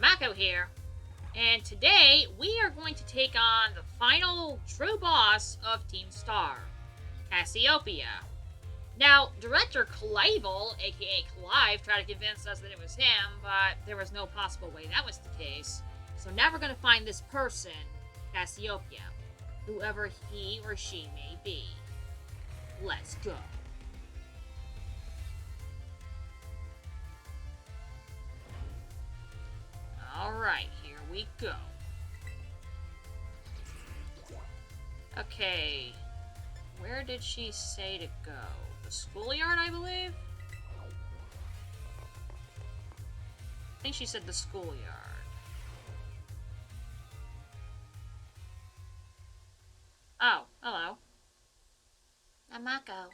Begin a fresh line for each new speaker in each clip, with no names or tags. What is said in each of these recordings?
Mako here, and today we are going to take on the final true boss of Team Star, Cassiopeia. Now, director Clavel, aka Clive, tried to convince us that it was him, but there was no possible way that was the case. So now we're going to find this person, Cassiopeia, whoever he or she may be. Let's go. Alright, here we go. Okay, where did she say to go? The schoolyard, I believe? I think she said the schoolyard. Oh, hello. I'm Mako.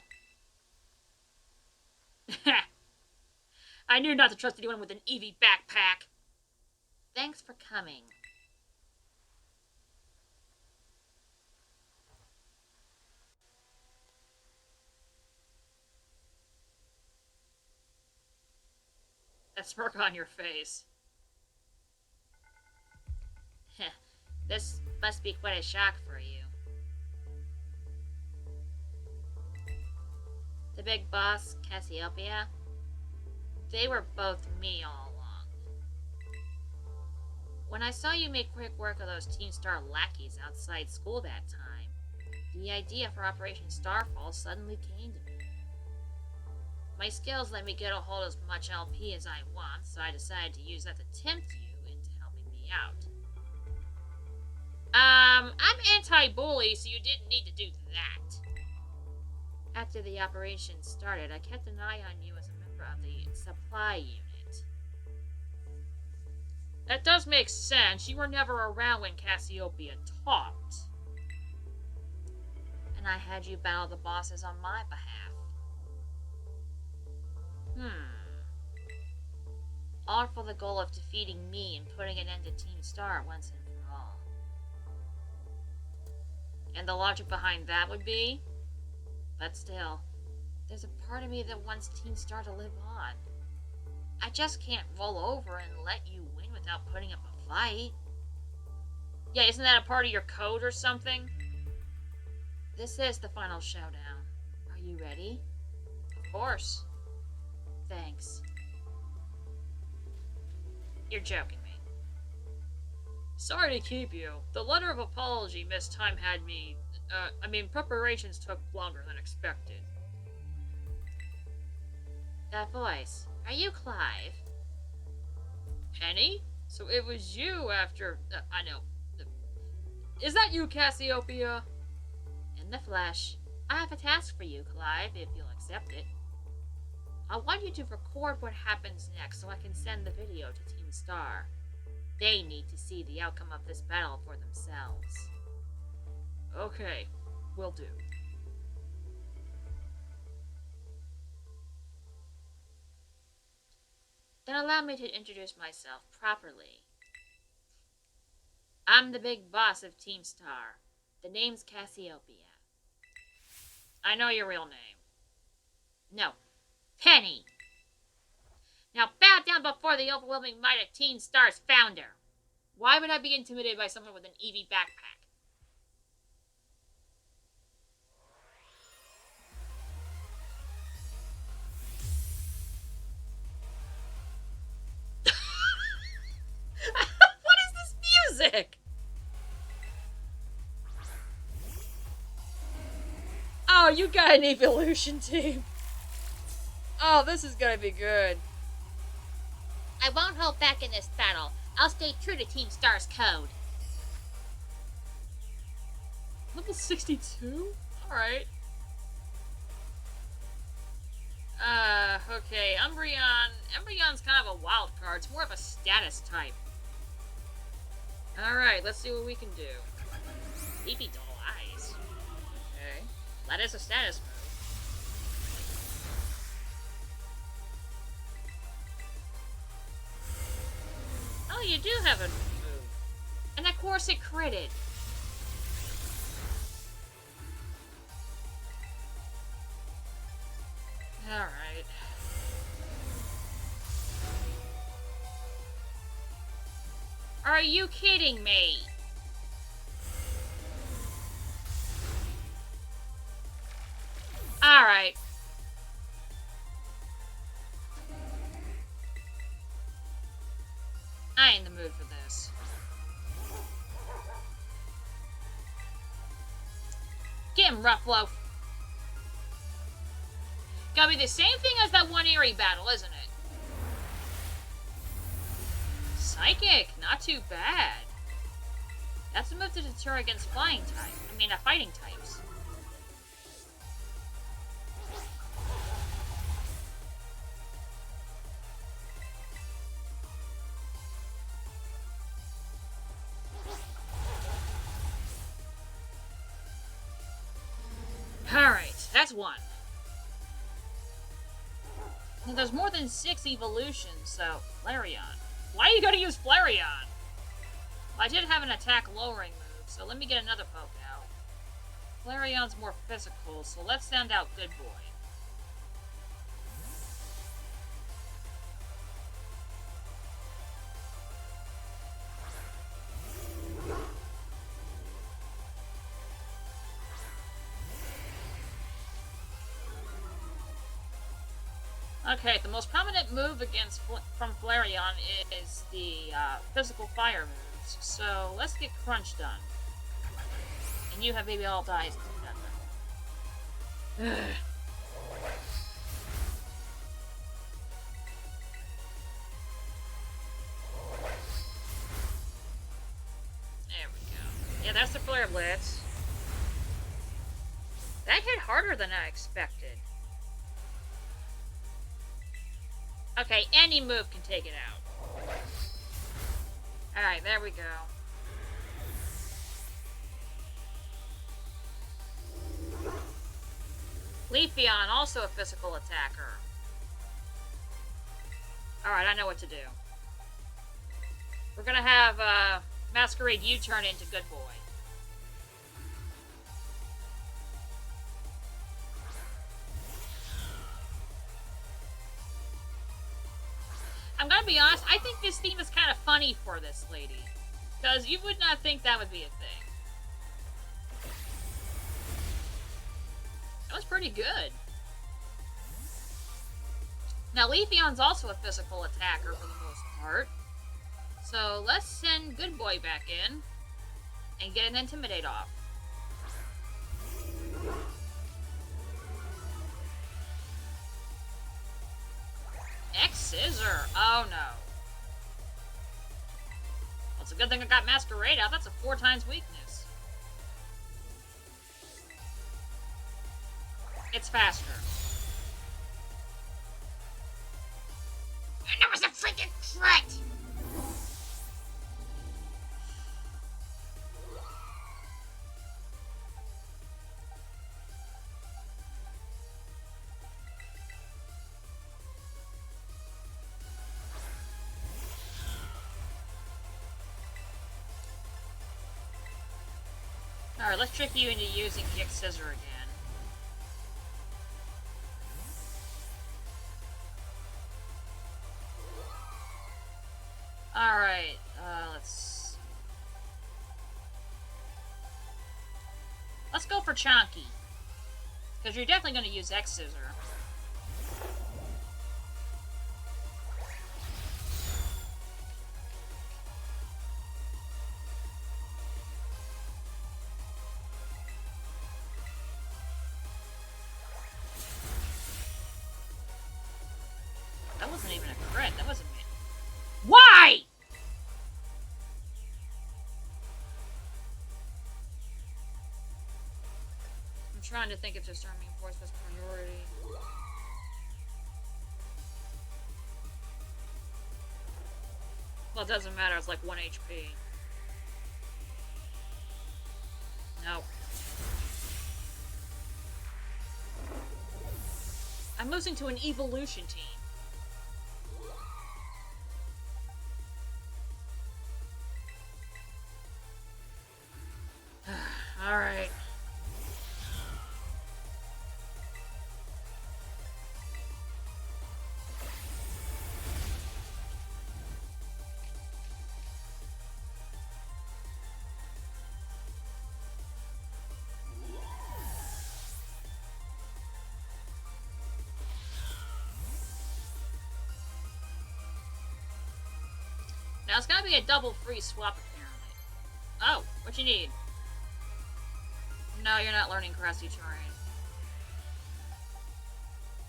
I knew not to trust anyone with an Eevee backpack. Thanks for coming. That smirk on your face. This must be quite a shock for you. The big boss, Cassiopeia, they were both me all along. When I saw you make quick work of those Team Star lackeys outside school that time, the idea for Operation Starfall suddenly came to me. My skills let me get a hold of as much LP as I want, so I decided to use that to tempt you into helping me out. I'm anti-bully, so you didn't need to do that. After the operation started, I kept an eye on you as a member of the supply unit. That does make sense. You were never around when Cassiopeia talked. And I had you battle the bosses on my behalf. All for the goal of defeating me and putting an end to Team Star once and for all. And the logic behind that would be? But still, there's a part of me that wants Team Star to live on. I just can't roll over and let you win without putting up a fight. Yeah, isn't that a part of your code or something? This is the final showdown. Are you ready? Of course. Thanks. You're joking me. Sorry to keep you. The letter of apology missed time had me... preparations took longer than expected. That voice. Are you Clive? Penny? So it was you after... I know. Is that you, Cassiopeia? In the flesh. I have a task for you, Clive, if you'll accept it. I want you to record what happens next so I can send the video to Team Star. They need to see the outcome of this battle for themselves. Okay, will do. Then allow me to introduce myself properly. I'm the big boss of Team Star. The name's Cassiopeia. I know your real name. No. Penny! Now bow down before the overwhelming might of Team Star's founder. Why would I be intimidated by someone with an Eevee backpack? What is this music? Oh, you got an Eeveelution team. Oh, this is gonna be good. I won't hold back in this battle. I'll stay true to Team Star's code. Level 62? Alright. Okay, Umbreon. Umbreon's kind of a wild card. It's more of a status type. Alright, let's see what we can do. Sleepy doll eyes. Okay. That is a status move. Oh, you do have a move. And of course it critted. Alright. Are you kidding me? Alright. I ain't in the mood for this. Get him, Ruffalo. Gotta be the same thing as that one Eerie battle, isn't it? Psychic, not too bad. That's a move to deter against fighting types. Alright, that's one. Now, there's more than 6 Eevelutions, so Flareon. Why are you going to use Flareon? Well, I did have an attack lowering move, so let me get another poke out. Flareon's more physical, so let's send out Good Boy. Okay, the most prominent move from Flareon is the physical fire moves. So let's get Crunch done. And you have maybe all dies together. There we go. Yeah, that's the Flare Blitz. That hit harder than I expected. Okay, any move can take it out. Alright, there we go. Leafeon, also a physical attacker. Alright, I know what to do. We're gonna have Masquerade U-turn into Good Boy. I'm gonna be honest, I think this theme is kind of funny for this lady. Because you would not think that would be a thing. That was pretty good. Now, Leafeon's also a physical attacker for the most part. So, let's send Good Boy back in and get an Intimidate off. X-Scissor! Oh no. Well, it's a good thing I got Masquerade out. That's a 4 times weakness. It's faster. And that was a freaking crit! Alright, let's trick you into using the X-Scissor again. Alright, let's go for Chonky. Because you're definitely going to use X-Scissor. That wasn't even a crit. That wasn't me. Why? I'm trying to think if Disarming Force was priority. Well, it doesn't matter. It's like 1 HP. Nope. I'm losing to an Eeveelution team. Alright. Now it's gotta be a double free swap, apparently. Oh, what you need? No, you're not learning grassy terrain.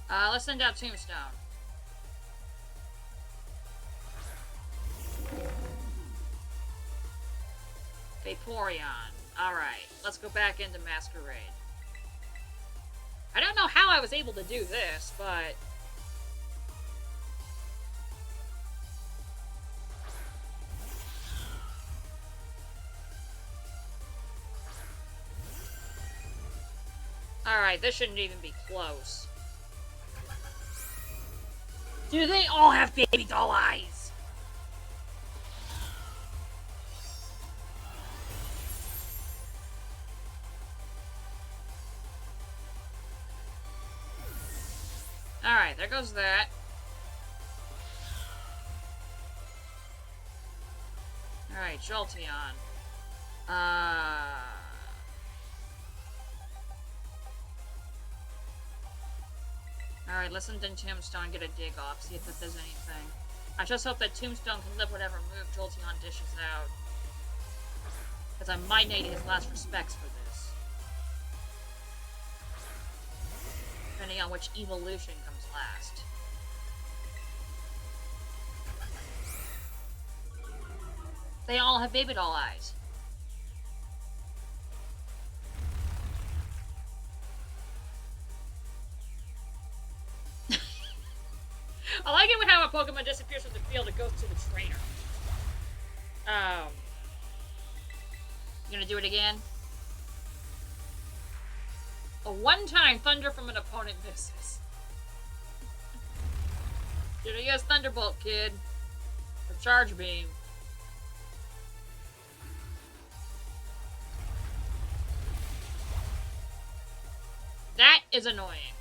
Let's send out Tombstone. Vaporeon. Alright, let's go back into Masquerade. I don't know how I was able to do this, but... Alright, this shouldn't even be close. Do they all have baby doll eyes? Alright, there goes that. Alright, Jolteon. Alright, let's send in Tombstone, get a dig off, see if that does anything. I just hope that Tombstone can live whatever move Jolteon dishes out. Because I might need his last respects for this. Depending on which Eeveelution comes last. They all have baby doll eyes. I like it when how a Pokemon disappears from the field and goes to the trainer. You gonna do it again? A one-time thunder from an opponent misses. You're gonna use Thunderbolt, kid. Or Charge Beam. That is annoying.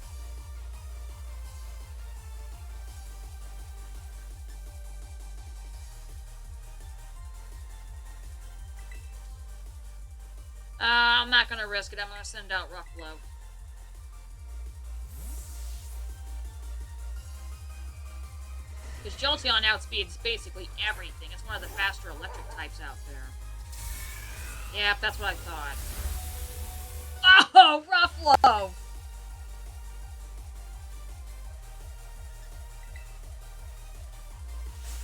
I'm not gonna risk it. I'm gonna send out Ruffalo. Because Jolteon outspeeds basically everything. It's one of the faster electric types out there. Yep, that's what I thought. Oh, Ruffalo!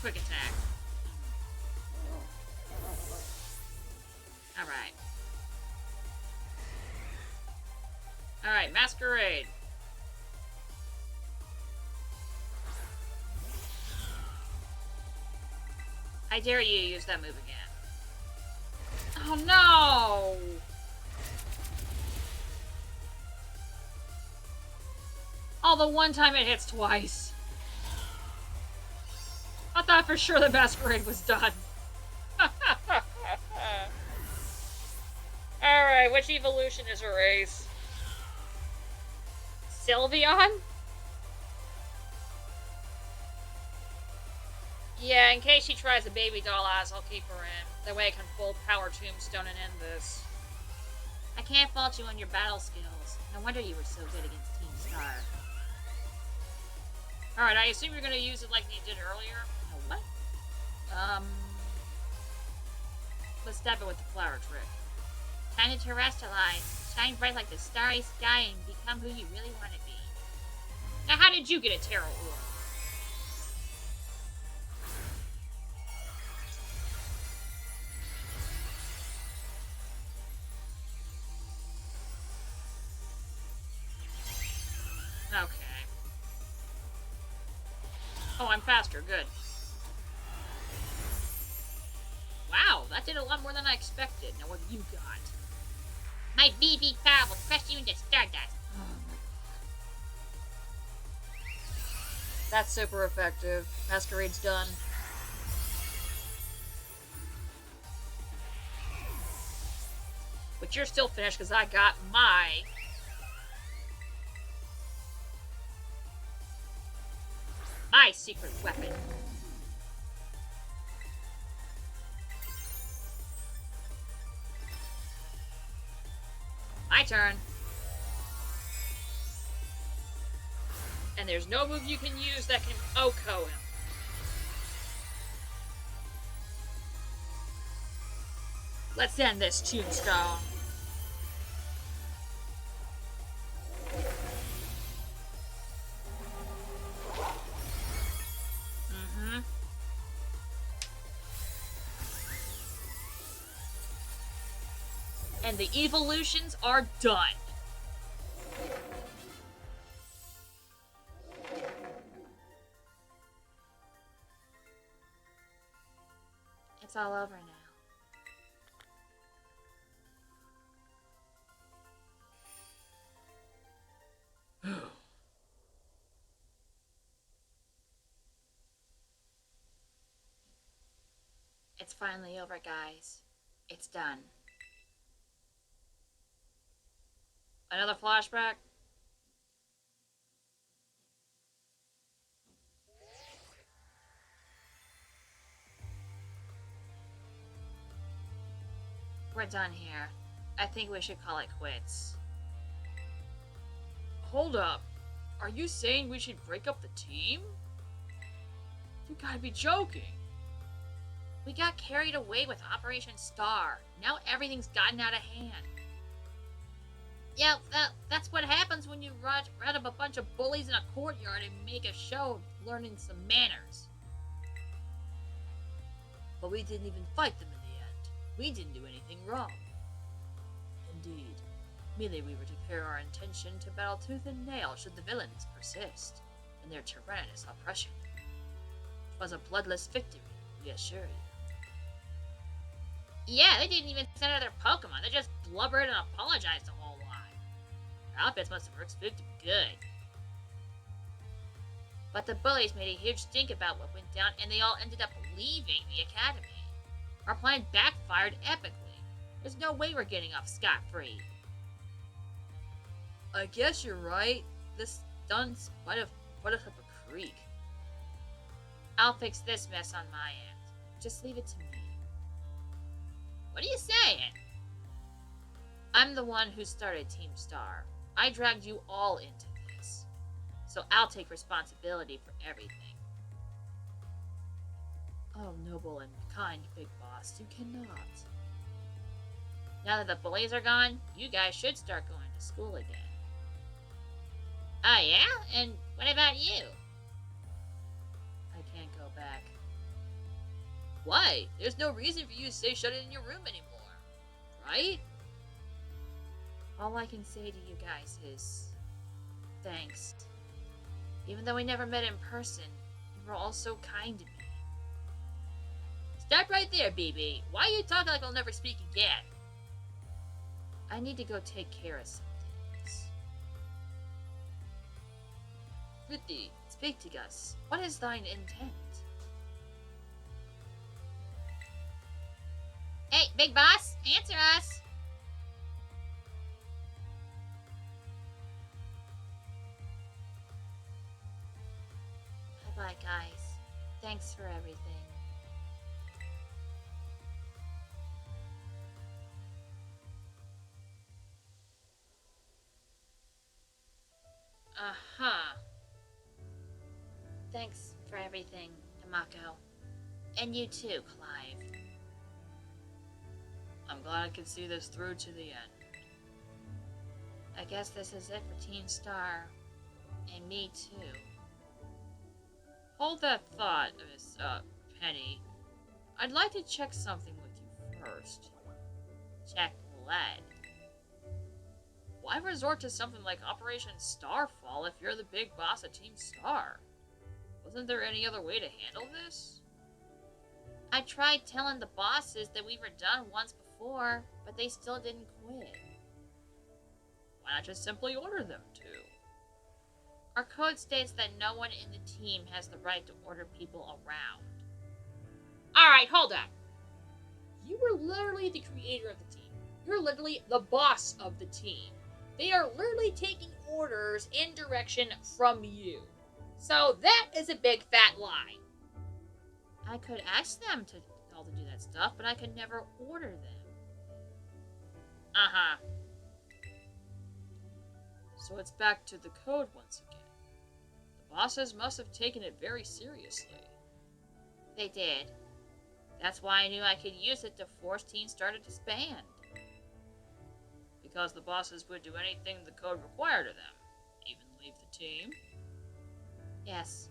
Quick attack. Alright. Alright, Masquerade. I dare you to use that move again. Oh no! Oh, the one time it hits twice. I thought for sure the Masquerade was done. Alright, which Eeveelution is a race? Sylveon? Yeah, in case she tries the baby doll eyes, I'll keep her in. That way I can full power Tombstone and end this. I can't fault you on your battle skills. No wonder you were so good against Team Star. Alright, I assume you're gonna use it like you did earlier. No, what? Let's stab it with the flower trick. Time to terrestrialize. Shine bright like the starry sky and become who you really want to be. Now, how did you get a Terra Orb? Okay. Oh, I'm faster. Good. Wow, that did a lot more than I expected. Now, what have you got? My BB power will crush you into stardust. Oh my god. That's super effective. Masquerade's done. But you're still finished because I got my... secret weapon. My turn. And there's no move you can use that can OHKO him. Let's end this, Tombstone. And the Eevelutions are done. It's all over now. It's finally over, guys. It's done. Another flashback? We're done here. I think we should call it quits. Hold up. Are you saying we should break up the team? You gotta be joking. We got carried away with Operation Star. Now everything's gotten out of hand. Yeah, that's what happens when you round up a bunch of bullies in a courtyard and make a show of learning some manners. But we didn't even fight them in the end. We didn't do anything wrong. Indeed. Merely we were to declare our intention to battle tooth and nail should the villains persist in their tyrannous oppression. It was a bloodless victory, we assure you. Yeah, they didn't even send out their Pokemon. They just blubbered and apologized a whole lot. Their outfits must have expected to be good. But the bullies made a huge stink about what went down, and they all ended up leaving the academy. Our plan backfired epically. There's no way we're getting off scot-free. I guess you're right. This dunce might have put us up a creek. I'll fix this mess on my end. Just leave it to me. What are you saying? I'm the one who started Team Star. I dragged you all into this. So I'll take responsibility for everything. Oh, noble and kind Big Boss, you cannot. Now that the bullies are gone, you guys should start going to school again. Oh yeah? And what about you? I can't go back. Why? There's no reason for you to stay shut in your room anymore, right? All I can say to you guys is thanks. Even though we never met in person, you were all so kind to me. Stop right there, BB. Why are you talking like we'll never speak again? I need to go take care of some things. Ritti, speak to us. What is thine intent? Hey, Big Boss, answer us! Bye-bye, guys. Thanks for everything. Uh-huh. Thanks for everything, Tamako. And you too, Clive. I'm glad I can see this through to the end. I guess this is it for Team Star. And me too. Hold that thought, Miss, Penny. I'd like to check something with you first. Check what? Why resort to something like Operation Starfall if you're the big boss of Team Star? Wasn't there any other way to handle this? I tried telling the bosses that we were done once before, but they still didn't quit. Why not just simply order them to? Our code states that no one in the team has the right to order people around. Alright, hold up. You were literally the creator of the team. You're literally the boss of the team. They are literally taking orders in direction from you. So that is a big fat lie. I could ask them to all to do that stuff, but I could never order them. Uh-huh. So it's back to the code once again. The bosses must have taken it very seriously. They did. That's why I knew I could use it to force Team Star to disband. Because the bosses would do anything the code required of them, even leave the team. Yes,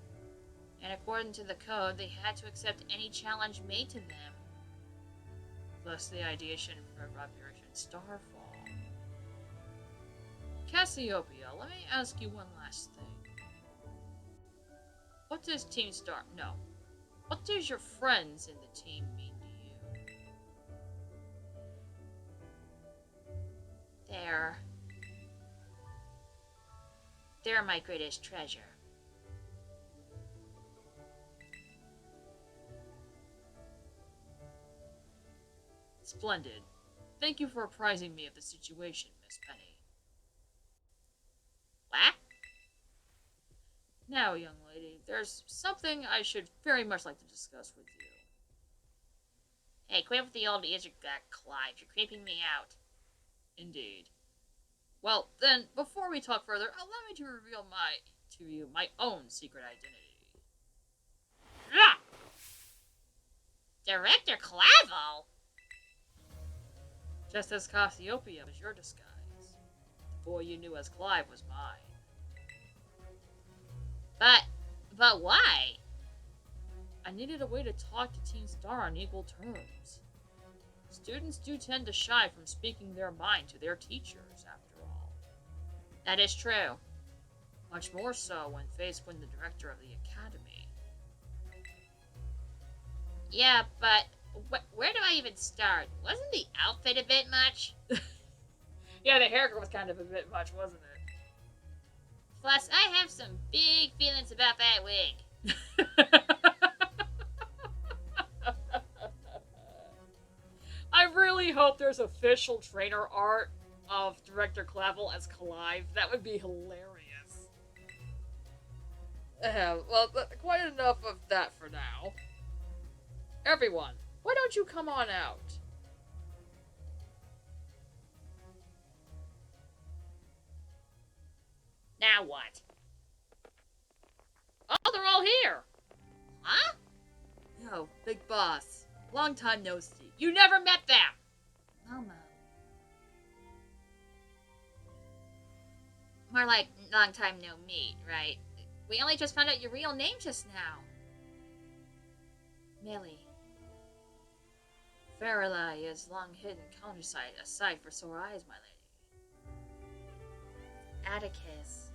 and according to the code, they had to accept any challenge made to them. Thus the ideation for Operation Starfall. Cassiopeia, let me ask you one last thing. What does Team Star... No. What does your friends in the team mean to you? They're my greatest treasure. Splendid. Thank you for apprising me of the situation, Miss Penny. What? Now, young lady, there's something I should very much like to discuss with you. Hey, quit with the old ears, Clive. You're creeping me out. Indeed. Well, then, before we talk further, allow me to reveal to you my own secret identity. Ah! Director Clavel? Just as Cassiopeia was your disguise, the boy you knew as Clive was mine. But why? I needed a way to talk to Team Star on equal terms. Students do tend to shy from speaking their mind to their teachers, after all. That is true. Much more so when faced with the director of the academy. Yeah, but where do I even start? Wasn't the outfit a bit much? Yeah, the haircut was kind of a bit much, wasn't it? Plus, I have some big feelings about that wig. I really hope there's official trainer art of Director Clavel as Clive. That would be hilarious. Well, quite enough of that for now. Everyone, why don't you come on out? Now what? Oh, they're all here! Huh? Yo, big boss. Long time no see. You never met them! Momo. More like long time no meet, right? We only just found out your real name just now. Millie. Farrelly is long hidden countryside, a sight for sore eyes, my lady. Atticus.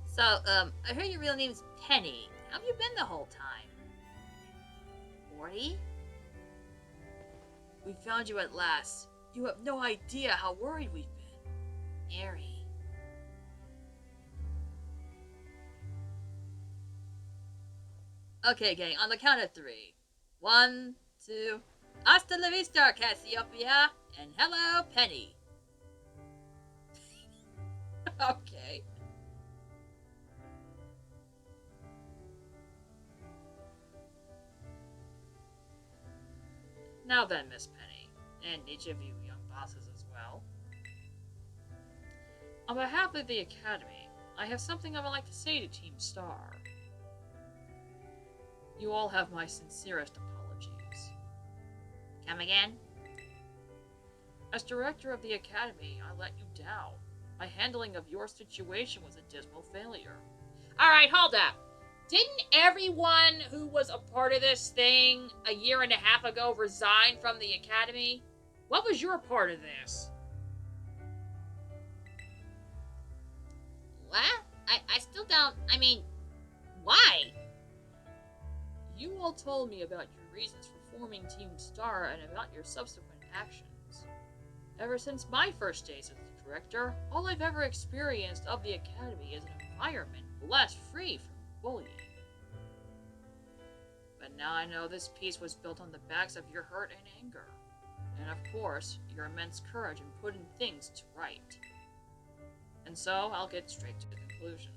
So, I heard your real name's Penny. How have you been the whole time? 40? We found you at last. You have no idea how worried we've been. Airy. Okay, gang, on the count of 3. 1, 2... Hasta la vista, Cassiopeia! And hello, Penny. Okay. Now then, Miss Penny, and each of you young bosses as well. On behalf of the Academy, I have something I would like to say to Team Star. You all have my sincerest apologies. Come again? As director of the Academy, I let you down. My handling of your situation was a dismal failure. Alright, hold up. Didn't everyone who was a part of this thing a year and a half ago resign from the Academy? What was your part of this? What? I still don't... I mean, why? You all told me about your reasons for forming Team Star and about your subsequent actions. Ever since my first days as the director, all I've ever experienced of the Academy is an environment blessed free from bullying. But now I know this peace was built on the backs of your hurt and anger, and of course, your immense courage in putting things to right. And so, I'll get straight to the conclusion.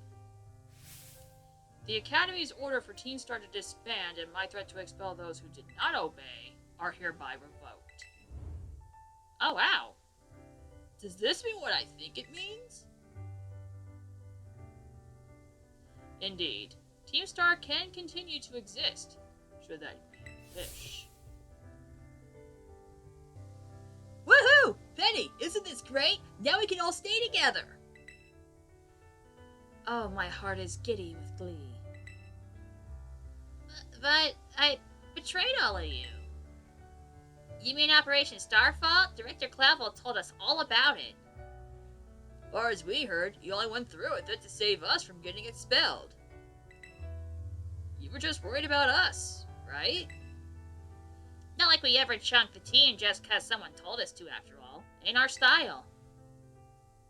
The Academy's order for Team Star to disband and my threat to expel those who did not obey are hereby revoked. Oh wow! Does this mean what I think it means? Indeed, Team Star can continue to exist, should that be fish.
Woohoo! Penny, isn't this great? Now we can all stay together!
Oh, my heart is giddy with glee. But I betrayed all of you. You mean Operation Starfall? Director Clavel told us all about it.
As far as we heard, you only went through with it to save us from getting expelled. You were just worried about us, right?
Not like we ever chunked the team just 'cause someone told us to, after all. Ain't our style.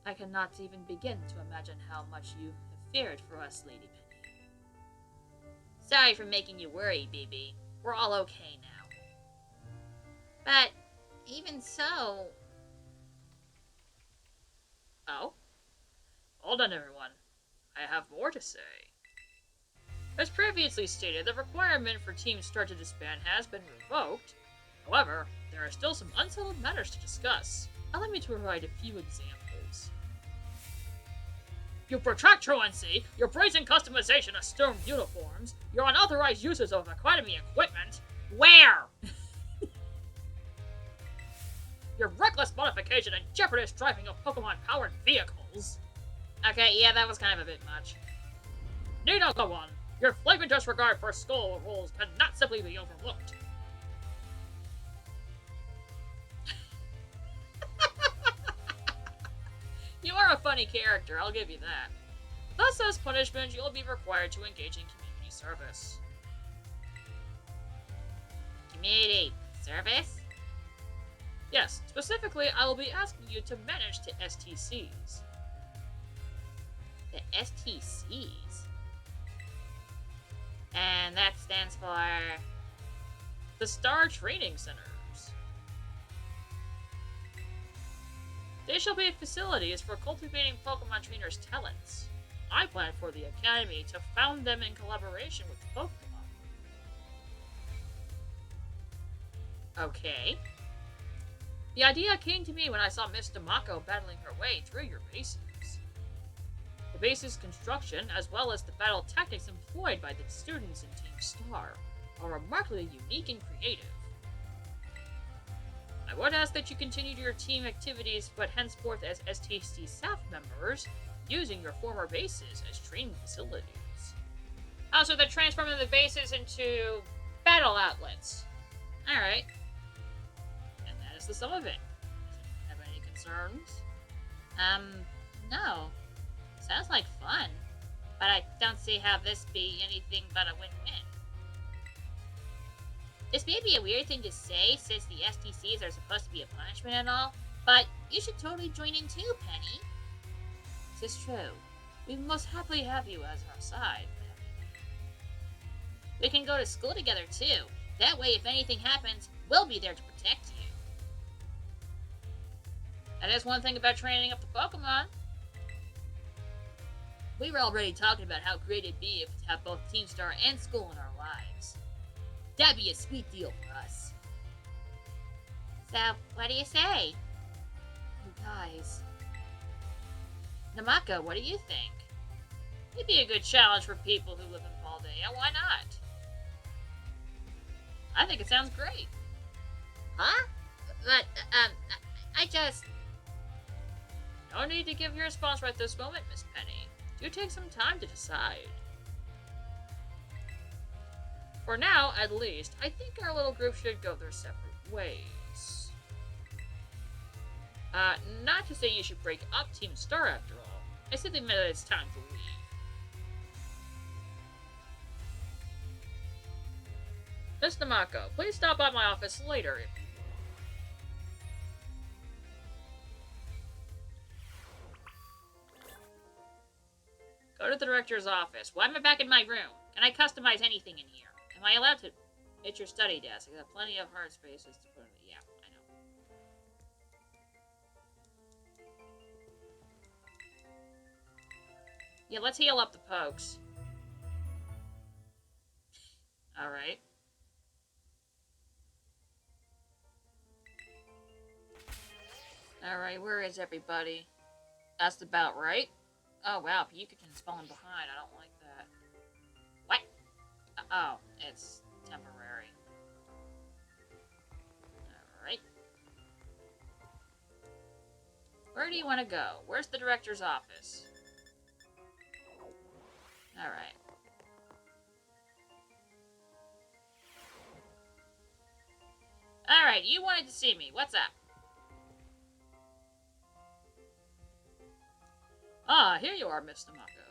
I cannot even begin to imagine how much you have feared for us, Lady Penny. Sorry for making you worry, BB. We're all okay now. But, even so... Oh? Hold on, everyone. I have more to say. As previously stated, the requirement for Team Star to disband has been revoked. However, there are still some unsettled matters to discuss. Allow me to provide a few examples. You protract truancy, your brazen customization of stone uniforms, your unauthorized uses of Academy equipment. Where? Your reckless modification and jeopardous driving of Pokemon-powered vehicles. Okay, yeah, that was kind of a bit much. Need not go on. Your flagrant disregard for school rules cannot simply be overlooked. You are a funny character, I'll give you that. Thus, as punishment, you'll be required to engage in community service. Community service? Yes, specifically, I will be asking you to manage the STCs. The STCs? And that stands for... the Star Training Centers. They shall be facilities for cultivating Pokemon trainers' talents. I plan for the Academy to found them in collaboration with Pokemon. Okay. The idea came to me when I saw Miss Demako battling her way through your bases. The base's construction, as well as the battle tactics employed by the students in Team Star, are remarkably unique and creative. I would ask that you continue your team activities, but henceforth as STC staff members, using your former bases as training facilities. Oh, so they're transforming the bases into battle outlets. Alright. And that is the sum of it. Have any concerns? No. Sounds like fun. But I don't see how this be anything but a win-win. This may be a weird thing to say, since the STCs are supposed to be a punishment and all, but you should totally join in too, Penny. This is true. We most happily have you as our side, Penny. We can go to school together too. That way, if anything happens, we'll be there to protect you. That is one thing about training up the Pokemon. We were already talking about how great it'd be if we have both Team Star and school in our lives. That'd be a sweet deal for us. So, what do you say? You guys. Namako, what do you think? It'd be a good challenge for people who live in Paldea, why not? I think it sounds great. Huh? But, I just... No need to give your response right this moment, Miss Penny. Do take some time to decide. For now, at least, I think our little group should go their separate ways. Not to say you should break up Team Star after all. I simply meant that it's time to leave. Miss Namako, please stop by my office later if you will. Go to the director's office. Why am I back in my room? Can I customize anything in here? Am I allowed to hit your study desk? I got plenty of hard spaces to put in it. Yeah, I know. Yeah, let's heal up the pokes. Alright. Alright, where is everybody? That's about right. Oh wow, Pyukumukrew falling behind. I don't like that. What? Oh, it's temporary. Alright. Where do you want to go? Where's the director's office? Alright. Alright, you wanted to see me. What's up? Ah, here you are, Mr. Mako.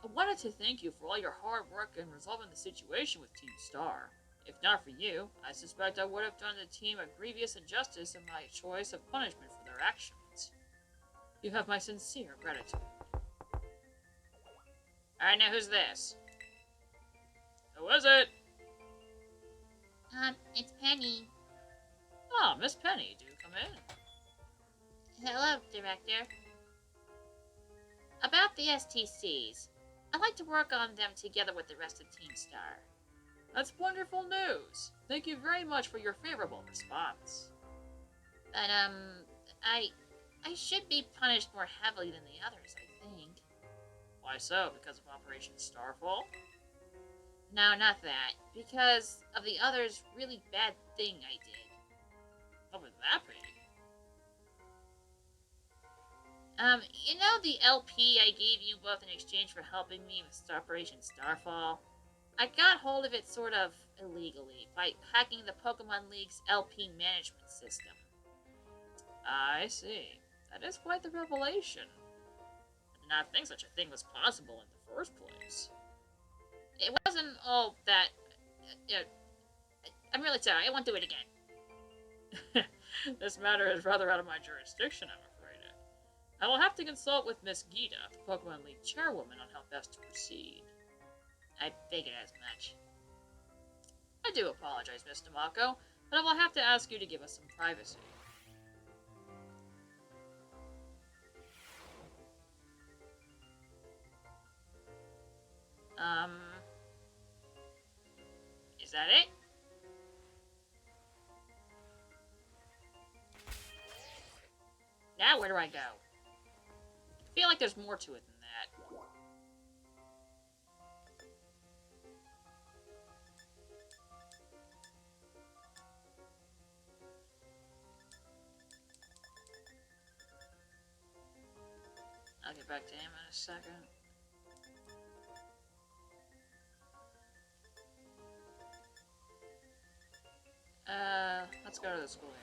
I wanted to thank you for all your hard work in resolving the situation with Team Star. If not for you, I suspect I would have done the team a grievous injustice in my choice of punishment for their actions. You have my sincere gratitude. Alright, now who's this? Who is it?
It's Penny.
Oh, Miss Penny, do come in.
Hello, Director. About the STCs, I'd like to work on them together with the rest of Team Star.
That's wonderful news. Thank you very much for your favorable response.
But, I should be punished more heavily than the others, I think.
Why so? Because of Operation Starfall?
No, not that. Because of the others' really bad thing I did.
What would that be?
You know the LP I gave you both in exchange for helping me with Operation Starfall? I got hold of it sort of illegally by hacking the Pokemon League's LP management system.
I see. That is quite the revelation. I did not think such a thing was possible in the first place.
It wasn't all that... I'm really sorry, I won't do it again.
This matter is rather out of my jurisdiction, I'm afraid. I will have to consult with Miss Gita, the Pokemon League chairwoman, on how best to proceed.
I figured as much.
I do apologize, Mr. Mako, but I will have to ask you to give us some privacy. Is that it? Now where do I go? I feel like there's more to it than that. I'll get back to him in a second. Let's go to the schoolyard.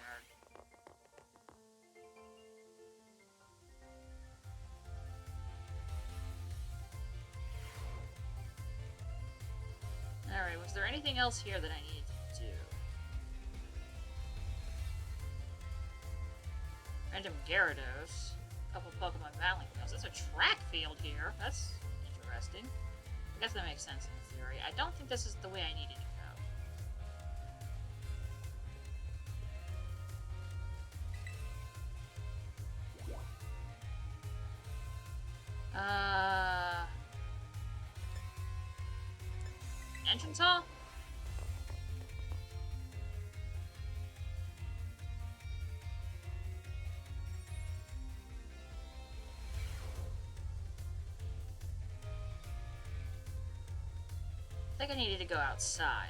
Alright, was there anything else here that I needed to do? Random Gyarados. A couple Pokemon battling fields. There's a track field here. That's interesting. I guess that makes sense in theory. I don't think this is the way I needed to go. Entrance hall? I think I needed to go outside.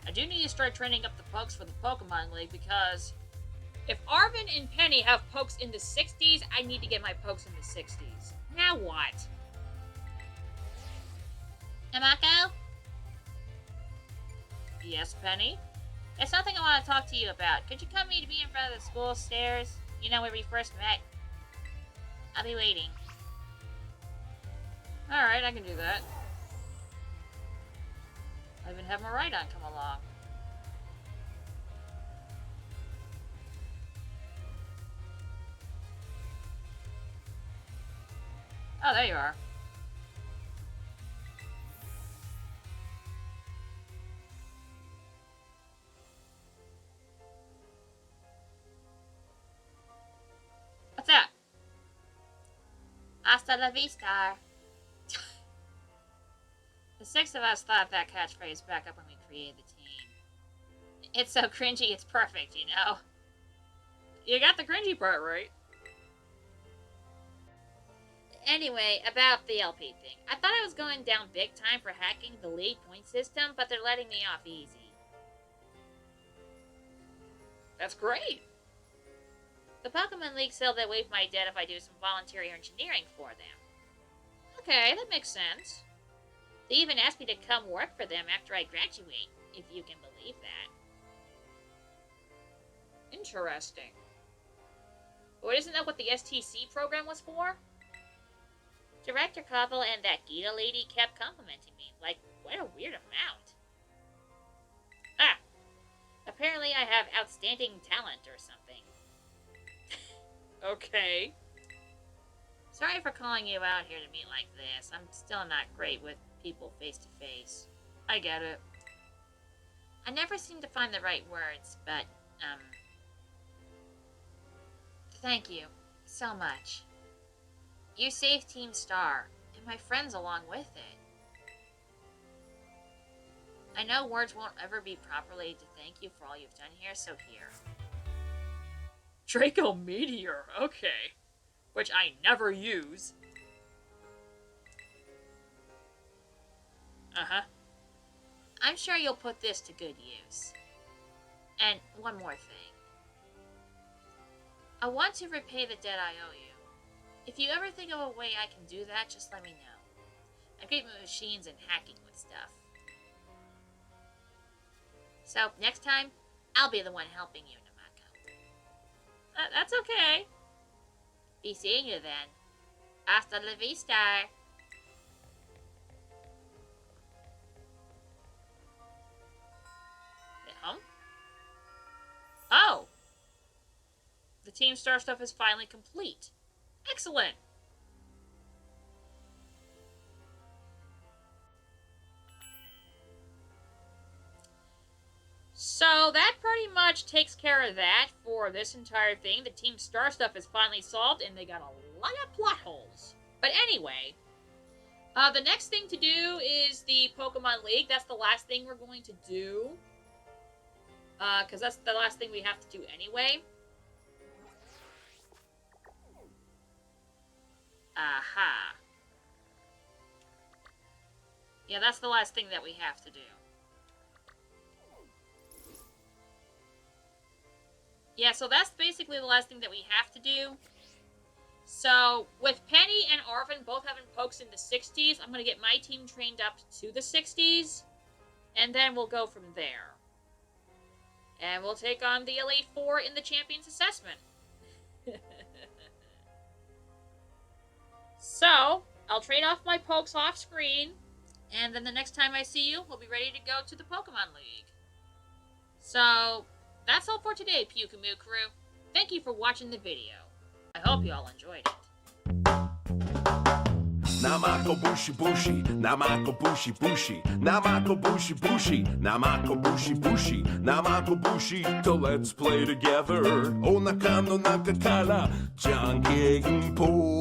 I do need to start training up the Pokes for the Pokemon League because if Arvin and Penny have Pokes in the 60s, I need to get my Pokes in the 60s. Now what?
Amako?
Yes, Penny?
There's something I want to talk to you about. Could you come meet me in front of the school stairs? You know, where we first met? I'll be waiting.
Alright, I can do that. I even have Miraidon come along. Oh, there you are. What's that?
Hasta la vista.
The six of us thought that catchphrase back up when we created the team. It's so cringy, it's perfect, you know? You got the cringy part right.
Anyway, about the LP thing. I thought I was going down big time for hacking the league point system, but they're letting me off easy.
That's great.
The Pokemon League said they'll waive my debt if I do some voluntary engineering for them.
Okay, that makes sense.
They even asked me to come work for them after I graduate, if you can believe that.
Interesting. But isn't that what the STC program was for?
Director Koval and that Gita lady kept complimenting me, like, what a weird amount. Ah! Apparently I have outstanding talent or something.
Okay.
Sorry for calling you out here to meet like this. I'm still not great with people face to face.
I get it.
I never seem to find the right words, but, thank you so much. You saved Team Star, and my friends along with it. I know words won't ever be properly to thank you for all you've done here, so here.
Draco Meteor, okay. Which I never use. Uh-huh.
I'm sure you'll put this to good use. And one more thing. I want to repay the debt I owe you. If you ever think of a way I can do that, just let me know. I'm great with machines and hacking with stuff. So, next time, I'll be the one helping you, Namako.
That's okay.
Be seeing you then. Hasta la vista.
Oh! The Team Star stuff is finally complete. Excellent! So that pretty much takes care of that for this entire thing. The Team Star stuff is finally solved, and they got a lot of plot holes. But anyway, the next thing to do is the Pokemon League. That's the last thing we're going to do. Because that's the last thing we have to do anyway. Aha. Yeah, that's the last thing that we have to do. Yeah, so that's basically the last thing that we have to do. So, with Penny and Arvin both having pokes in the 60s, I'm going to get my team trained up to the 60s. And then we'll go from there. And we'll take on the Elite Four in the Champions Assessment. So, I'll trade off my pokes off screen. And then the next time I see you, we'll be ready to go to the Pokemon League. So, that's all for today, Pyukumukrew. Thank you for watching the video. I hope you all enjoyed it.
Namako bushi bushi, namako bushi bushi, namako bushi bushi, namako bushi bushi, namako bushi. So let's play together. Onaka no nakakara, janken po.